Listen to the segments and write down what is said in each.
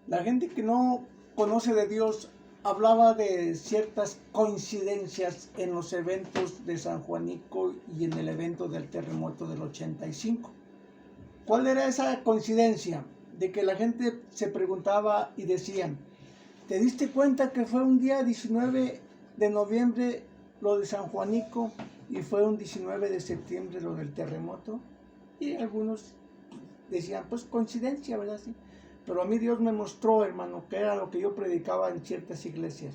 La gente que no conoce de Dios hablaba de ciertas coincidencias en los eventos de San Juanico y en el evento del terremoto del 85. ¿Cuál era esa coincidencia? De que la gente se preguntaba y decían, ¿te diste cuenta que fue un día 19 de noviembre lo de San Juanico y fue un 19 de septiembre lo del terremoto? Y algunos decían, pues coincidencia, ¿verdad? Sí. Pero a mí Dios me mostró, hermano, que era lo que yo predicaba en ciertas iglesias,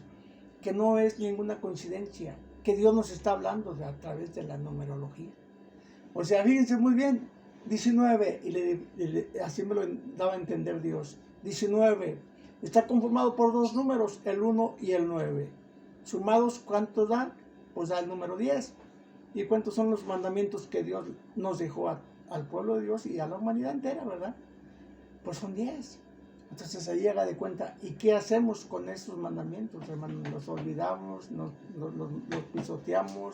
que no es ninguna coincidencia, que Dios nos está hablando a través de la numerología. O sea, fíjense muy bien, 19, y así me lo daba a entender Dios. 19 está conformado por dos números, el 1 y el 9. Sumados, ¿cuánto da? Pues da el número 10. ¿Y cuántos son los mandamientos que Dios nos dejó al pueblo de Dios y a la humanidad entera, verdad? Pues son 10. Entonces ahí llega de cuenta, ¿y qué hacemos con esos mandamientos, hermano? Los olvidamos, los pisoteamos,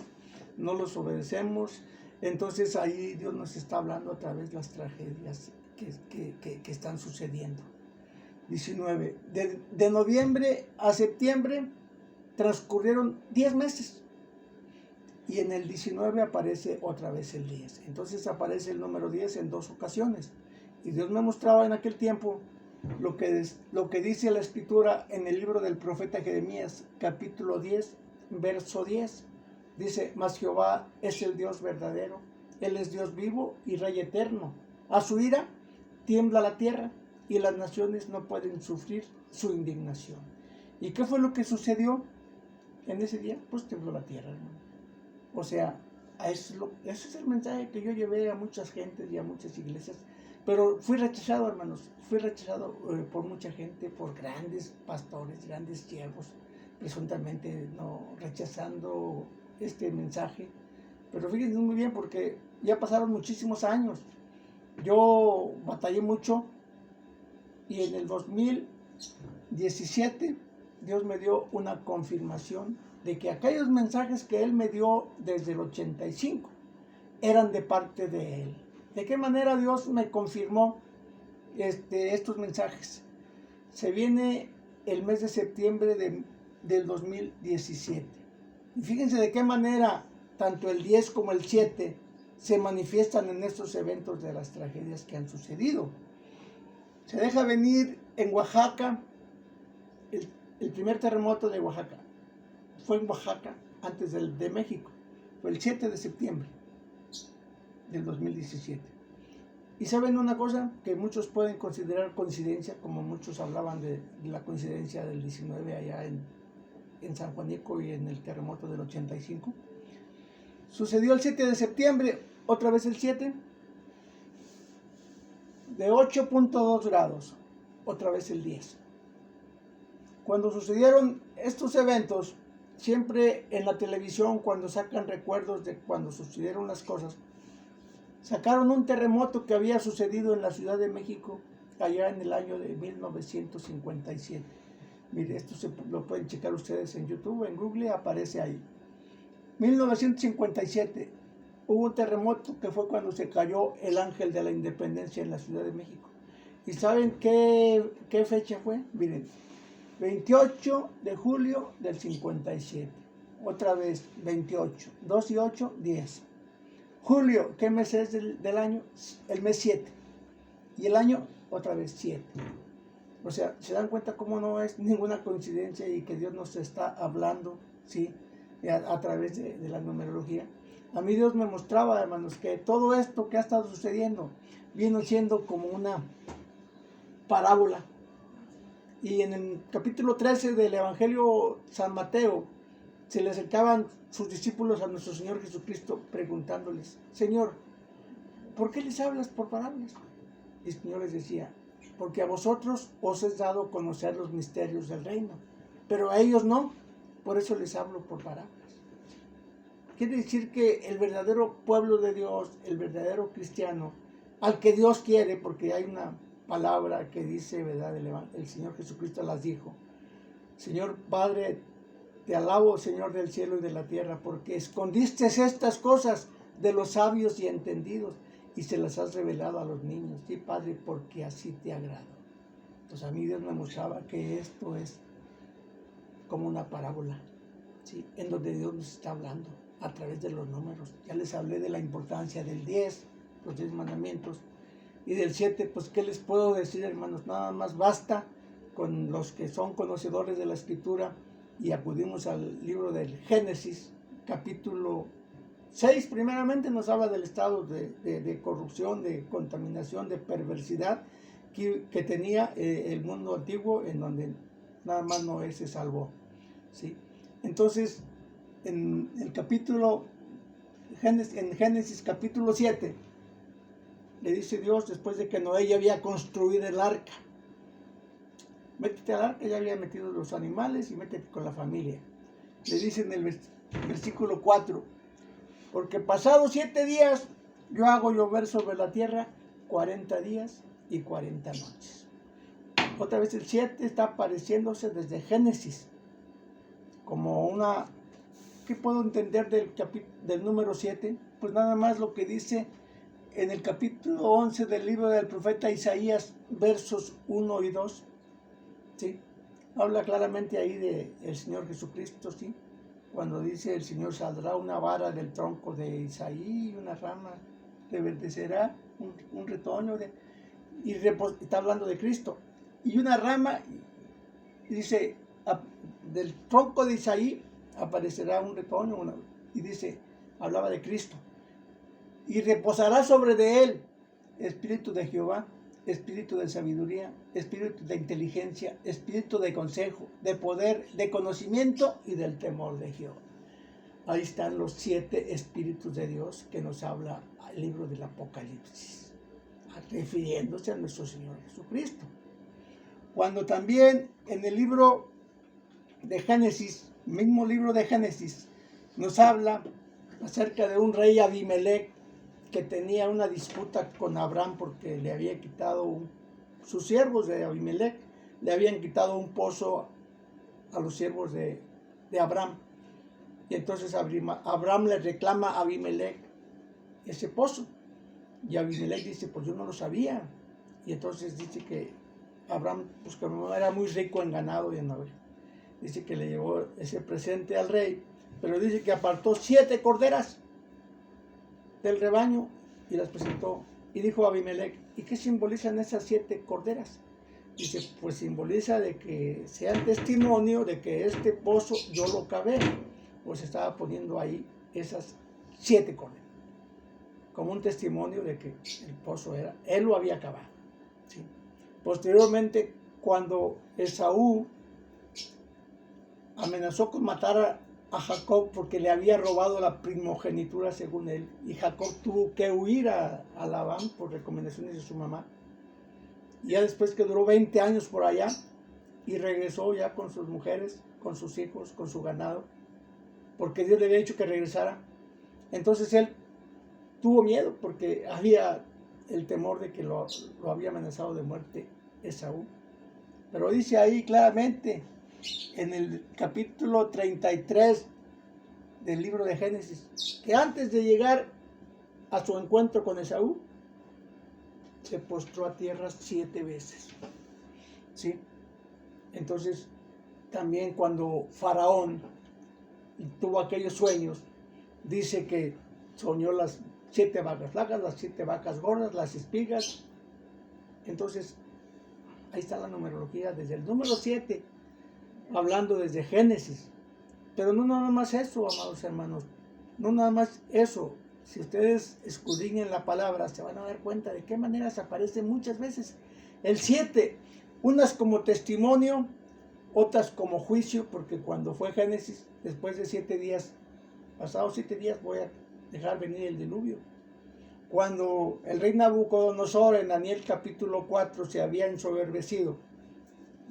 no los obedecemos. Entonces ahí Dios nos está hablando a través de las tragedias que están sucediendo. 19. De noviembre a septiembre transcurrieron 10 meses. Y en el 19 aparece otra vez el 10. Entonces aparece el número 10 en dos ocasiones. Y Dios me mostraba en aquel tiempo lo que dice la Escritura en el libro del profeta Jeremías, capítulo 10, verso 10. Dice, mas Jehová es el Dios verdadero, Él es Dios vivo y Rey eterno. A su ira tiembla la tierra y las naciones no pueden sufrir su indignación. ¿Y qué fue lo que sucedió en ese día? Pues tembló la tierra, hermano. O sea, ese es el mensaje que yo llevé a muchas gentes y a muchas iglesias. Pero fui rechazado, hermanos, fui rechazado por mucha gente, por grandes pastores, grandes siervos, presuntamente no rechazando este mensaje. Pero fíjense muy bien, porque ya pasaron muchísimos años. Yo batallé mucho y en el 2017 Dios me dio una confirmación de que aquellos mensajes que Él me dio desde el 85 eran de parte de Él. ¿De qué manera Dios me confirmó estos mensajes? Se viene el mes de septiembre del 2017. Y fíjense de qué manera tanto el 10 como el 7 se manifiestan en estos eventos de las tragedias que han sucedido. Se deja venir en Oaxaca, el primer terremoto de Oaxaca. Fue en Oaxaca antes de México. Fue el 7 de septiembre del 2017. Y saben una cosa que muchos pueden considerar coincidencia, como muchos hablaban de la coincidencia del 19 allá en San Juanico y en el terremoto del 85. Sucedió el 7 de septiembre, otra vez el 7, de 8.2 grados, otra vez el 10. Cuando sucedieron estos eventos, siempre en la televisión, cuando sacan recuerdos de cuando sucedieron las cosas, sacaron un terremoto que había sucedido en la Ciudad de México allá en el año de 1957. Mire, esto lo pueden checar ustedes en YouTube, en Google, aparece ahí. 1957 hubo un terremoto que fue cuando se cayó el Ángel de la Independencia en la Ciudad de México. ¿Y saben qué fecha fue? Miren, 28 de julio del 57. Otra vez, 28. 2 y 8, 10. Julio, ¿qué mes es del año? El mes 7. Y el año, otra vez, 7. O sea, ¿se dan cuenta cómo no es ninguna coincidencia y que Dios nos está hablando, ¿sí? A través de la numerología? A mí Dios me mostraba, hermanos, que todo esto que ha estado sucediendo vino siendo como una parábola. Y en el capítulo 13 del Evangelio San Mateo, se le acercaban sus discípulos a nuestro Señor Jesucristo preguntándoles, Señor, ¿por qué les hablas por parábolas? Y el Señor les decía, porque a vosotros os es dado conocer los misterios del reino, pero a ellos no, por eso les hablo por parábolas. Quiere decir que el verdadero pueblo de Dios, el verdadero cristiano, al que Dios quiere, porque hay una palabra que dice, ¿verdad? El Señor Jesucristo las dijo, Señor Padre, te alabo, Señor del cielo y de la tierra, porque escondiste estas cosas de los sabios y entendidos y se las has revelado a los niños. Sí, Padre, porque así te agrado. Pues a mí Dios me mostraba que esto es como una parábola, ¿sí? En donde Dios nos está hablando a través de los números. Ya les hablé de la importancia del 10, los 10 mandamientos, y del 7, pues ¿qué les puedo decir, hermanos? Nada más basta con los que son conocedores de la Escritura y acudimos al libro del Génesis, capítulo 6, primeramente nos habla del estado de corrupción, de contaminación, de perversidad que tenía el mundo antiguo, en donde nada más Noé se salvó, ¿sí? Entonces, en el capítulo, en Génesis capítulo 7, le dice Dios, después de que Noé ya había construido el arca, métete al arca, ya había metido los animales y métete con la familia. Le dice en el versículo 4, porque pasados 7 días yo hago llover sobre la tierra 40 días y 40 noches. Otra vez el 7 está apareciéndose desde Génesis como una... ¿Qué puedo entender del número 7? Pues nada más lo que dice en el capítulo 11 del libro del profeta Isaías, versos 1 y 2, ¿sí? Habla claramente ahí del Señor Jesucristo, ¿sí? Cuando dice el Señor saldrá una vara del tronco de Isaí y una rama reverdecerá un retoño y está hablando de Cristo. Y una rama, dice, del tronco de Isaí aparecerá un retoño, y dice, hablaba de Cristo. Y reposará sobre de él espíritu de Jehová, espíritu de sabiduría, espíritu de inteligencia, espíritu de consejo, de poder, de conocimiento y del temor de Jehová. Ahí están los 7 espíritus de Dios que nos habla el libro del Apocalipsis, refiriéndose a nuestro Señor Jesucristo. Cuando también en el libro de Génesis, mismo libro de Génesis, nos habla acerca de un rey Abimelech que tenía una disputa con Abraham porque le había quitado sus siervos de Abimelech, le habían quitado un pozo a los siervos de Abraham. Y entonces Abraham le reclama a Abimelech ese pozo. Y Abimelech dice, pues yo no lo sabía. Y entonces dice que Abraham, pues como era muy rico en ganado y en ovejas, dice que le llevó ese presente al rey, pero dice que apartó 7 corderas del rebaño y las presentó. Y dijo a Abimelech, ¿y qué simbolizan esas 7 corderas? Dice, pues simboliza de que sean testimonio de que este pozo yo lo cavé. Pues estaba poniendo ahí esas 7 corderas, como un testimonio de que el pozo él lo había cavado, ¿sí? Posteriormente, cuando Esaú amenazó con matar a Jacob porque le había robado la primogenitura según él, y Jacob tuvo que huir a Labán por recomendaciones de su mamá, y ya después que duró 20 años por allá y regresó ya con sus mujeres, con sus hijos, con su ganado, porque Dios le había dicho que regresara. Entonces él tuvo miedo porque había el temor de que lo había amenazado de muerte Esaú. Pero dice ahí claramente en el capítulo 33 del libro de Génesis que antes de llegar a su encuentro con Esaú se postró a tierra 7 veces, ¿sí? Entonces también cuando Faraón tuvo aquellos sueños, dice que soñó las 7 vacas flacas, las 7 vacas gordas, las espigas. Entonces ahí está la numerología desde el número 7, hablando desde Génesis. Pero no nada más eso, amados hermanos, no nada más eso. Si ustedes escudriñan la palabra, se van a dar cuenta de qué maneras aparece muchas veces el 7, unas como testimonio, otras como juicio, porque cuando fue Génesis, después de 7 días, pasados 7 días voy a dejar venir el diluvio. Cuando el rey Nabucodonosor en Daniel capítulo 4 se había ensoberbecido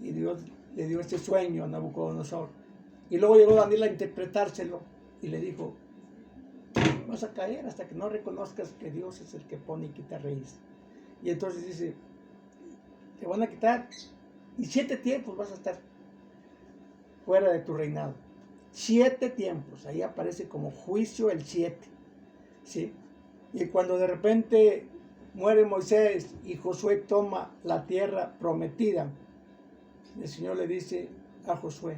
y Dios le dio este sueño a Nabucodonosor, y luego llegó Daniel a interpretárselo y le dijo, vas a caer hasta que no reconozcas que Dios es el que pone y quita reyes. Y entonces dice, te van a quitar y 7 tiempos vas a estar fuera de tu reinado. 7 tiempos, ahí aparece como juicio el 7, ¿sí? Y cuando de repente muere Moisés y Josué toma la tierra prometida, el Señor le dice a Josué,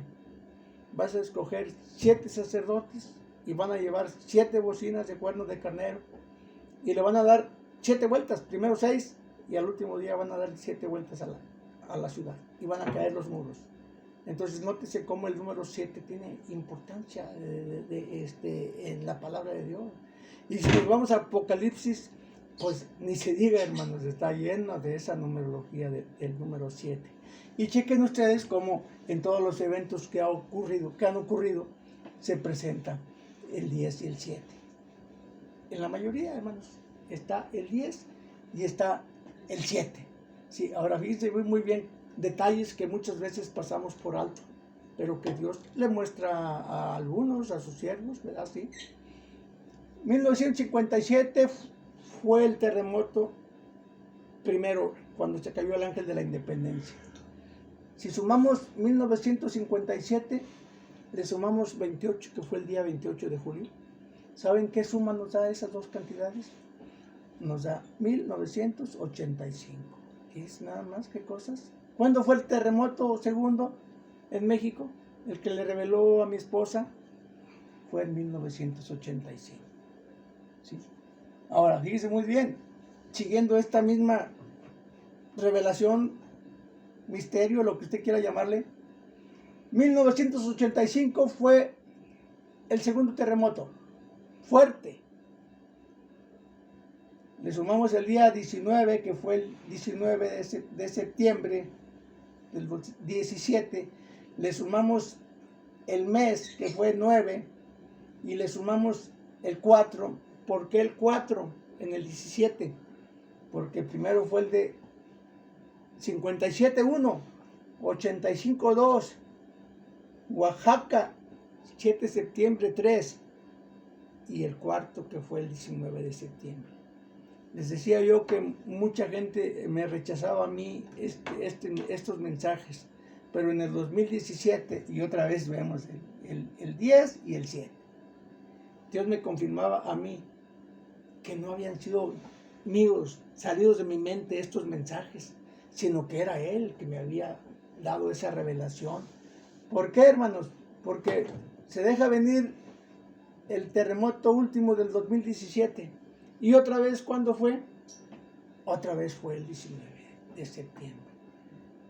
vas a escoger 7 sacerdotes y van a llevar 7 bocinas de cuernos de carnero y le van a dar 7 vueltas, primero 6 y al último día van a dar 7 vueltas a la ciudad y van a caer los muros. Entonces nótese cómo el número 7 tiene importancia en la palabra de Dios. Y si nos vamos a Apocalipsis, pues ni se diga, hermanos, está lleno de esa numerología del número 7. Y chequen ustedes cómo en todos los eventos que han ocurrido, se presenta el 10 y el 7. En la mayoría, hermanos, está el 10 y está el 7. Sí, ahora fíjense muy bien detalles que muchas veces pasamos por alto, pero que Dios le muestra a algunos, a sus siervos, ¿verdad? Sí. 1957 fue el terremoto primero, cuando se cayó el ángel de la independencia. Si sumamos 1957, le sumamos 28, que fue el día 28 de julio. ¿Saben qué suma nos da esas dos cantidades? Nos da 1985. ¿Es nada más que cosas? ¿Cuándo fue el terremoto segundo en México? El que le reveló a mi esposa fue en 1985. ¿Sí? Ahora, fíjese muy bien, siguiendo esta misma revelación, misterio, lo que usted quiera llamarle, 1985 fue el segundo terremoto, fuerte. Le sumamos el día 19, que fue el 19 de septiembre del 17, le sumamos el mes, que fue 9, y le sumamos el 4. ¿Por qué el 4 en el 17? Porque primero fue el de 57-1, 85-2, Oaxaca, 7 de septiembre 3, y el cuarto que fue el 19 de septiembre. Les decía yo que mucha gente me rechazaba a mí estos mensajes, pero en el 2017, y otra vez vemos el 10 y el 7, Dios me confirmaba a mí que no habían sido míos, salidos de mi mente estos mensajes, sino que era Él que me había dado esa revelación. ¿Por qué, hermanos? Porque se deja venir el terremoto último del 2017. ¿Y otra vez cuándo fue? Otra vez fue el 19 de septiembre.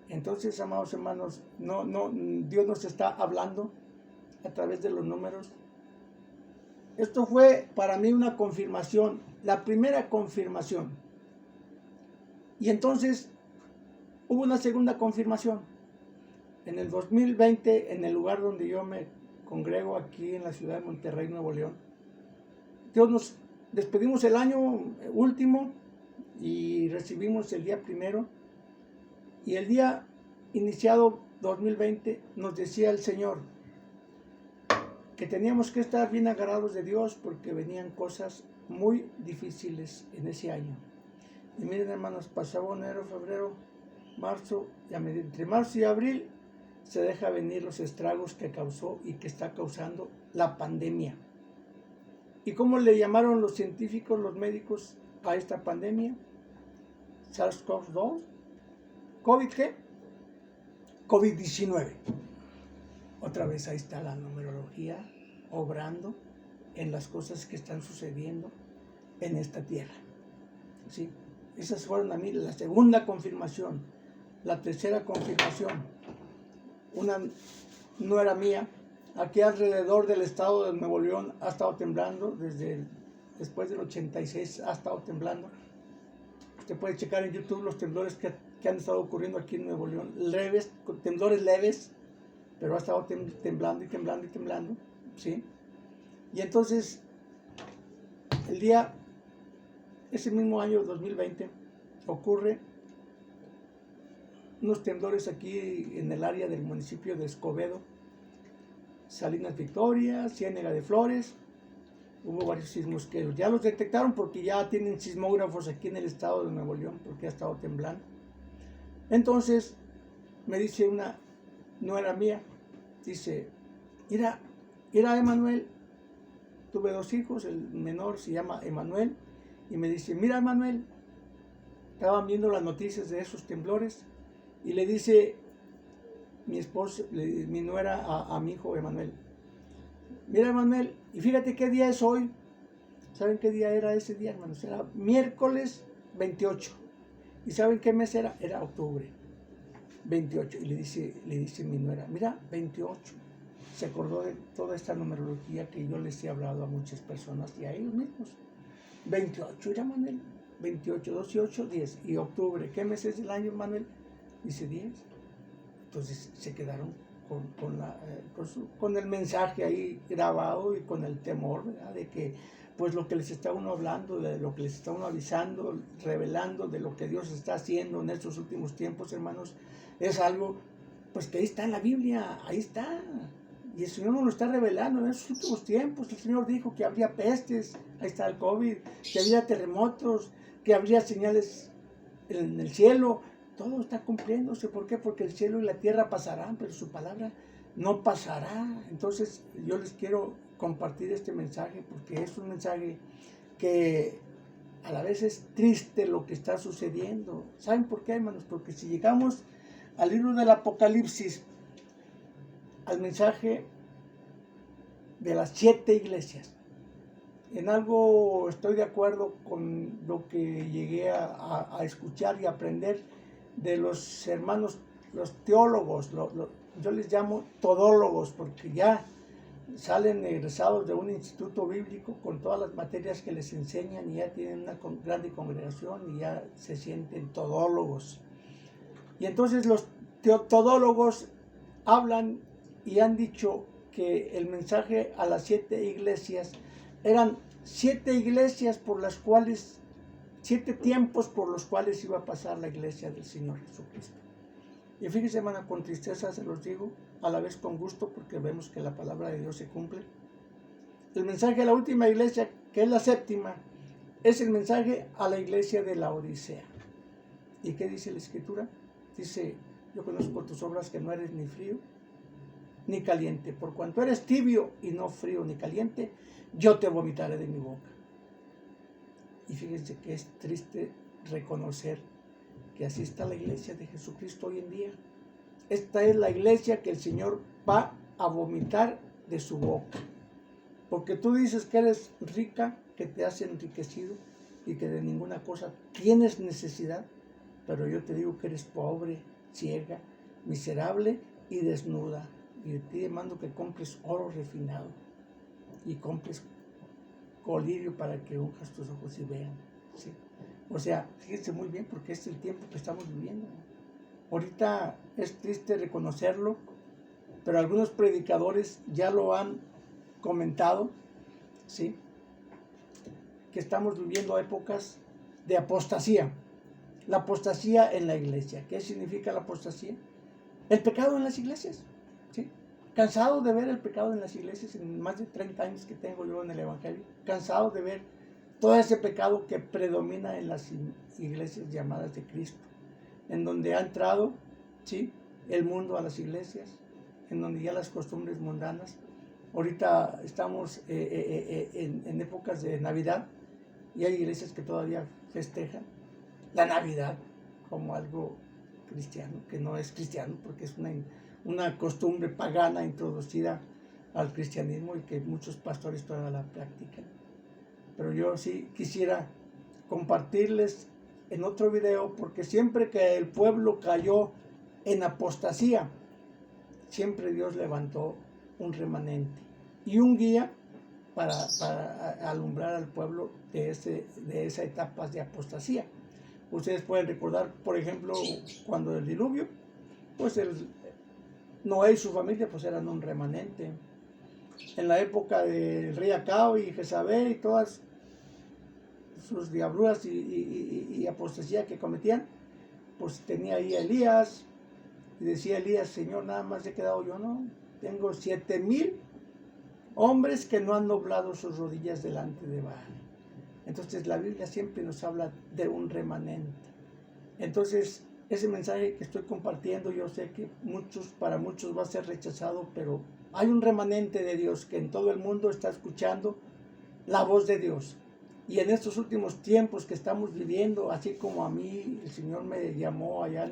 Entonces, amados hermanos, Dios nos está hablando a través de los números. Esto fue para mí una confirmación, la primera confirmación. Y entonces hubo una segunda confirmación. En el 2020, en el lugar donde yo me congrego, aquí en la ciudad de Monterrey, Nuevo León, Dios nos despedimos el año último y recibimos el día primero. Y el día iniciado 2020 nos decía el Señor que teníamos que estar bien agarrados de Dios porque venían cosas muy difíciles en ese año. Y miren, hermanos, pasaba enero, febrero, marzo, y entre marzo y abril se deja venir los estragos que causó y que está causando la pandemia. ¿Y cómo le llamaron los científicos, los médicos a esta pandemia? SARS-CoV-2. ¿COVID qué? COVID-19. Otra vez ahí está la numerología obrando en las cosas que están sucediendo en esta tierra. ¿Sí? Esas fueron a mí la segunda confirmación. La tercera confirmación, una no era mía. Aquí alrededor del estado de Nuevo León ha estado temblando, después del 86 ha estado temblando. Usted puede checar en YouTube los temblores que han estado ocurriendo aquí en Nuevo León, leves, temblores leves, pero ha estado temblando y temblando y temblando, ¿sí? Y entonces, ese mismo año 2020, ocurre unos temblores aquí en el área del municipio de Escobedo, Salinas Victoria, Ciénega de Flores. Hubo varios sismos que ya los detectaron porque ya tienen sismógrafos aquí en el estado de Nuevo León, porque ha estado temblando. Entonces, me dice una nuera mía, dice, mira Emanuel, tuve 2 hijos, el menor se llama Emanuel, y me dice, mira Emanuel, estaban viendo las noticias de esos temblores, y le dice, mi esposa, mi nuera a mi hijo Emanuel. Mira, Emanuel, y fíjate qué día es hoy. ¿Saben qué día era ese día, hermanos? Era miércoles 28. ¿Y saben qué mes era? Era octubre 28. Y le dice mi nuera, mira, 28. Se acordó de toda esta numerología que yo les he hablado a muchas personas y a ellos mismos. 28 era, Manuel. 28, 2 y 8, 10. Y octubre, ¿qué mes es del año, Manuel? Dice 10. Entonces se quedaron con el mensaje ahí grabado y con el temor, ¿verdad? De que pues lo que les está uno hablando, de lo que les está uno avisando, revelando de lo que Dios está haciendo en estos últimos tiempos, hermanos, es algo pues que ahí está en la Biblia, ahí está. Y el Señor nos lo está revelando en estos últimos tiempos. El Señor dijo que habría pestes, ahí está el COVID, que habría terremotos, que habría señales en el cielo. Todo está cumpliéndose. ¿Por qué? Porque el cielo y la tierra pasarán, pero su palabra no pasará. Entonces yo les quiero compartir este mensaje porque es un mensaje que a la vez es triste lo que está sucediendo. ¿Saben por qué, hermanos? Porque si llegamos al libro del Apocalipsis, al mensaje de las 7 iglesias, en algo estoy de acuerdo con lo que llegué a escuchar y aprender de los hermanos, los teólogos, yo les llamo todólogos, porque ya salen egresados de un instituto bíblico con todas las materias que les enseñan y ya tienen una grande congregación y ya se sienten todólogos. Y entonces los todólogos hablan y han dicho que el mensaje a las 7 iglesias eran 7 iglesias por las cuales, 7 tiempos por los cuales iba a pasar la iglesia del Señor Jesucristo. Y fíjense, hermana, con tristeza se los digo, a la vez con gusto, porque vemos que la palabra de Dios se cumple. El mensaje a la última iglesia, que es la 7ª, es el mensaje a la iglesia de la Odisea. ¿Y qué dice la Escritura? Dice, yo conozco tus obras, que no eres ni frío ni caliente. Por cuanto eres tibio y no frío ni caliente, yo te vomitaré de mi boca. Y fíjense que es triste reconocer que así está la iglesia de Jesucristo hoy en día. Esta es la iglesia que el Señor va a vomitar de su boca. Porque tú dices que eres rica, que te has enriquecido y que de ninguna cosa tienes necesidad, pero yo te digo que eres pobre, ciega, miserable y desnuda. Y te mando que compres oro refinado y compres colirio para que unjas tus ojos y vean. ¿Sí? O sea, fíjense muy bien porque es el tiempo que estamos viviendo. Ahorita es triste reconocerlo, pero algunos predicadores ya lo han comentado, ¿sí? Que estamos viviendo épocas de apostasía. La apostasía en la iglesia. ¿Qué significa la apostasía? El pecado en las iglesias. ¿Sí? Cansado de ver el pecado en las iglesias, en más de 30 años que tengo yo en el Evangelio, cansado de ver todo ese pecado que predomina en las iglesias llamadas de Cristo, en donde ha entrado, ¿sí?, el mundo a las iglesias, en donde ya las costumbres mundanas. Ahorita estamos en épocas de Navidad y hay iglesias que todavía festejan la Navidad como algo cristiano, que no es cristiano porque es una costumbre pagana introducida al cristianismo y que muchos pastores todavía la practican. Pero yo sí quisiera compartirles en otro video, porque siempre que el pueblo cayó en apostasía, siempre Dios levantó un remanente y un guía para alumbrar al pueblo de esas etapas de apostasía. Ustedes pueden recordar, por ejemplo, cuando el diluvio, pues Noé y su familia pues eran un remanente. En la época del rey Acab y Jezabel y todas sus diabluras y apostasía que cometían, pues tenía ahí a Elías, y decía Elías, Señor, nada más he quedado yo, no, tengo 7,000 hombres que no han doblado sus rodillas delante de Baal. Entonces la Biblia siempre nos habla de un remanente. Entonces ese mensaje que estoy compartiendo, yo sé que para muchos va a ser rechazado, pero hay un remanente de Dios que en todo el mundo está escuchando la voz de Dios. Y en estos últimos tiempos que estamos viviendo, así como a mí el Señor me llamó allá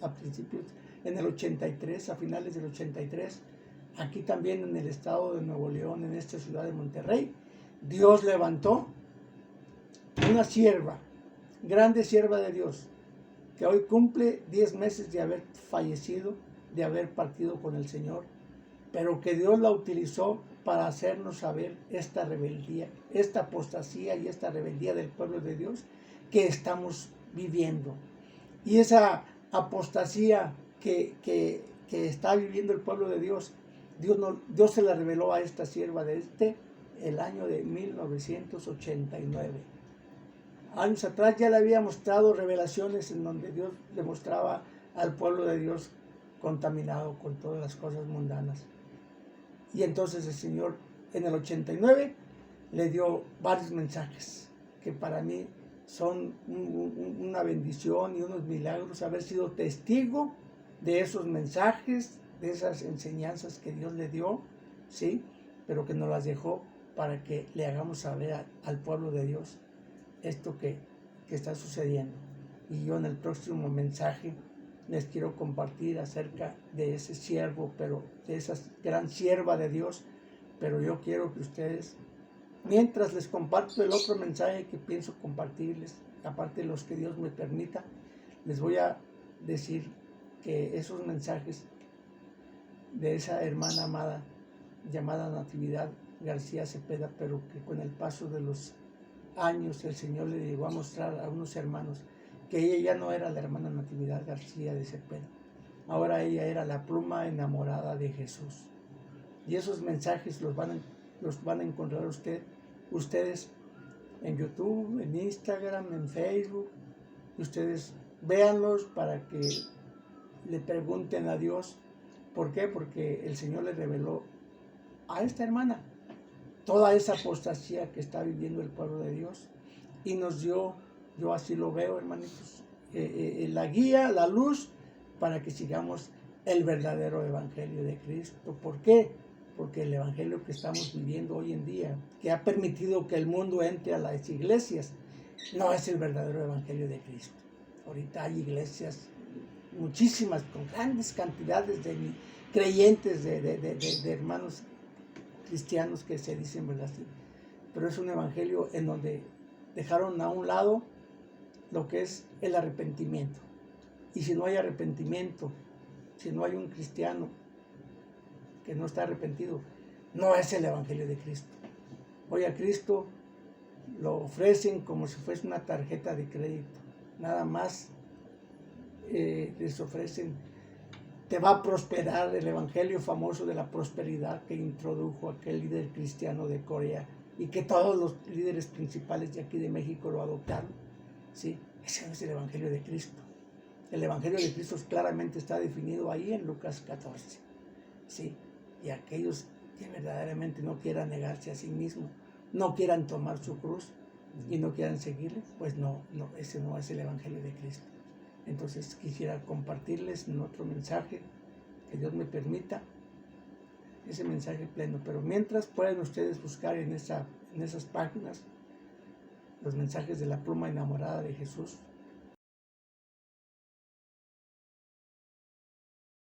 a principios en el 83, a finales del 83, aquí también en el estado de Nuevo León, en esta ciudad de Monterrey, Dios levantó una sierva, grande sierva de Dios, que hoy cumple 10 meses de haber fallecido, de haber partido con el Señor, pero que Dios la utilizó para hacernos saber esta rebeldía, esta apostasía y esta rebeldía del pueblo de Dios que estamos viviendo. Y esa apostasía que está viviendo el pueblo de Dios, Dios se la reveló a esta sierva desde el año de 1989. Años atrás ya le había mostrado revelaciones en donde Dios le mostraba al pueblo de Dios contaminado con todas las cosas mundanas. Y entonces el Señor en el 89 le dio varios mensajes que para mí son una bendición y unos milagros, haber sido testigo de esos mensajes, de esas enseñanzas que Dios le dio, ¿sí? Pero que nos las dejó para que le hagamos saber al pueblo de Dios esto que está sucediendo. Y yo en el próximo mensaje les quiero compartir acerca de ese siervo, pero de esa gran sierva de Dios. Pero yo quiero que ustedes, mientras les comparto el otro mensaje que pienso compartirles, aparte de los que Dios me permita, les voy a decir que esos mensajes de esa hermana amada llamada Natividad García Cepeda, pero que con el paso de los años el Señor le llegó a mostrar a unos hermanos que ella ya no era la hermana Natividad García de Cepeda, ahora ella era la pluma enamorada de Jesús. Y esos mensajes los van a encontrar ustedes en YouTube, en Instagram, en Facebook, y ustedes véanlos para que le pregunten a Dios. ¿Por qué? Porque el Señor le reveló a esta hermana toda esa apostasía que está viviendo el pueblo de Dios y nos dio, yo así lo veo, hermanitos, la guía, la luz para que sigamos el verdadero evangelio de Cristo. ¿Por qué? Porque el evangelio que estamos viviendo hoy en día, que ha permitido que el mundo entre a las iglesias, no es el verdadero evangelio de Cristo. Ahorita hay iglesias, muchísimas, con grandes cantidades de creyentes, de hermanos cristianos que se dicen verdad, sí, pero es un evangelio en donde dejaron a un lado lo que es el arrepentimiento. Y si no hay arrepentimiento, si no hay un cristiano que no está arrepentido, no es el evangelio de Cristo. Hoy a Cristo lo ofrecen como si fuese una tarjeta de crédito, nada más les ofrecen: te va a prosperar, el evangelio famoso de la prosperidad que introdujo aquel líder cristiano de Corea y que todos los líderes principales de aquí de México lo adoptaron. ¿Sí? Ese no es el evangelio de Cristo. El evangelio de Cristo claramente está definido ahí en Lucas 14. ¿Sí? Y aquellos que verdaderamente no quieran negarse a sí mismos, no quieran tomar su cruz y no quieran seguirle, pues no, ese no es el evangelio de Cristo. Entonces quisiera compartirles en otro mensaje, que Dios me permita, ese mensaje pleno. Pero mientras pueden ustedes buscar en esas páginas los mensajes de la pluma enamorada de Jesús,